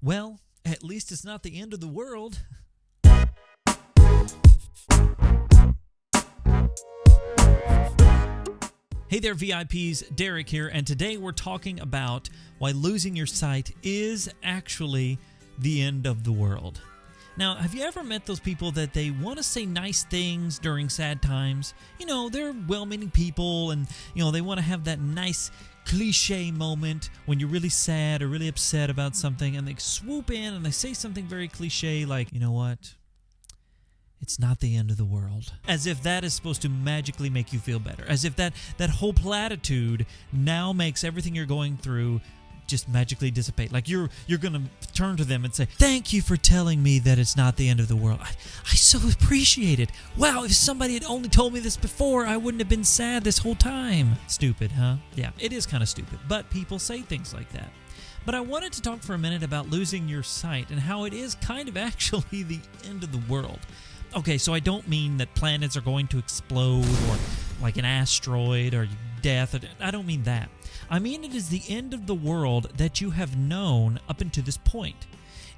Well, at least it's not the end of the world. Hey there, VIPs. Derek here, and today we're talking about why losing your sight is actually the end of the world. Now, have you ever met those people that they want to say nice things during sad times? You know, they're well-meaning people, and, they want to have that nice cliche moment when you're really sad or really upset about something, and they swoop in and they say something very cliche like, you know what? It's not the end of the world. As if that is supposed to magically make you feel better. As if that whole platitude now makes everything you're going through just magically dissipate. Like you're going to turn to them and say, thank you for telling me that it's not the end of the world. I so appreciate it. Wow, if somebody had only told me this before, I wouldn't have been sad this whole time. Stupid, huh? Yeah, it is kind of stupid, but people say things like that. But I wanted to talk for a minute about losing your sight and how it is kind of actually the end of the world. Okay, so I don't mean that planets are going to explode or like an asteroid or death. I don't mean that. I mean it is the end of the world that you have known up until this point.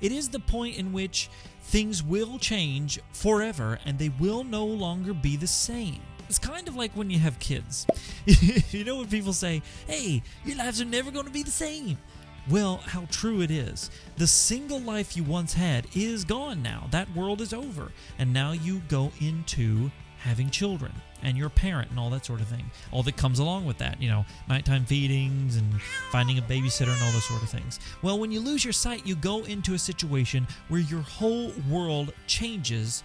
It is the point in which things will change forever and they will no longer be the same. It's kind of like when you have kids. You know when people say, hey, your lives are never going to be the same. Well, how true it is. The single life you once had is gone now. That world is over. And now you go into having children and you're a parent and all that sort of thing. All that comes along with that, nighttime feedings and finding a babysitter and all those sort of things. Well, when you lose your sight, you go into a situation where your whole world changes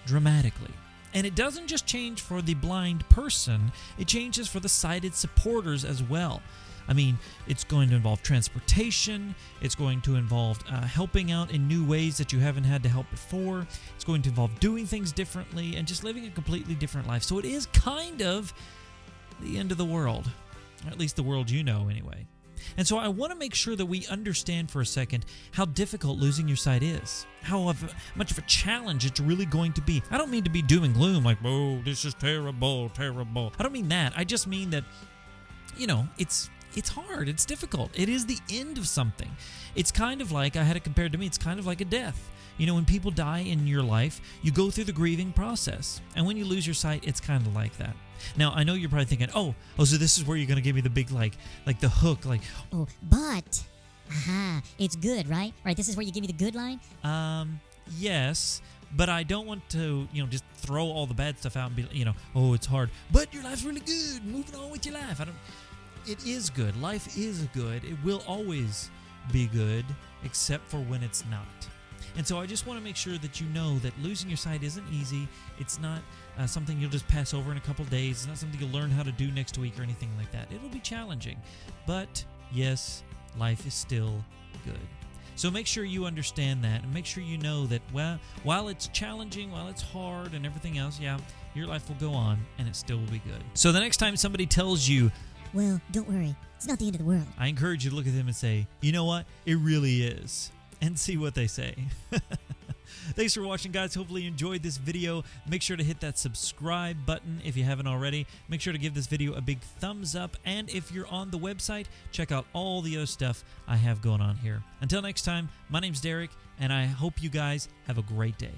dramatically. And it doesn't just change for the blind person, it changes for the sighted supporters as well. I mean, it's going to involve transportation, it's going to involve helping out in new ways that you haven't had to help before, it's going to involve doing things differently and just living a completely different life. So it is kind of the end of the world, or at least the world you know anyway. And so I want to make sure that we understand for a second how difficult losing your sight is, how much of a challenge it's really going to be. I don't mean to be doom and gloom like, oh, this is terrible, terrible. I don't mean that. I just mean that, it's hard. It's difficult. It is the end of something. It's kind of like, I had it compared to me, it's kind of like a death. When people die in your life, you go through the grieving process. And when you lose your sight, it's kind of like that. Now, I know you're probably thinking, oh, so this is where you're going to give me the big, like the hook, like... Oh, but... it's good, right? Right, this is where you give me the good line? Yes, but I don't want to, just throw all the bad stuff out and be, oh, it's hard. But your life's really good. Moving on with your life. It is good. Life is good. It will always be good, except for when it's not. And so I just want to make sure that you know that losing your sight isn't easy. It's not something you'll just pass over in a couple days. It's not something you'll learn how to do next week or anything like that. It'll be challenging. But yes, life is still good. So make sure you understand that and make sure you know that while it's challenging, while it's hard and everything else, your life will go on and it still will be good. So the next time somebody tells you, well, don't worry. It's not the end of the world. I encourage you to look at them and say, you know what? It really is. And see what they say. Thanks for watching, guys. Hopefully you enjoyed this video. Make sure to hit that subscribe button if you haven't already. Make sure to give this video a big thumbs up. And if you're on the website, check out all the other stuff I have going on here. Until next time, my name's Derek, and I hope you guys have a great day.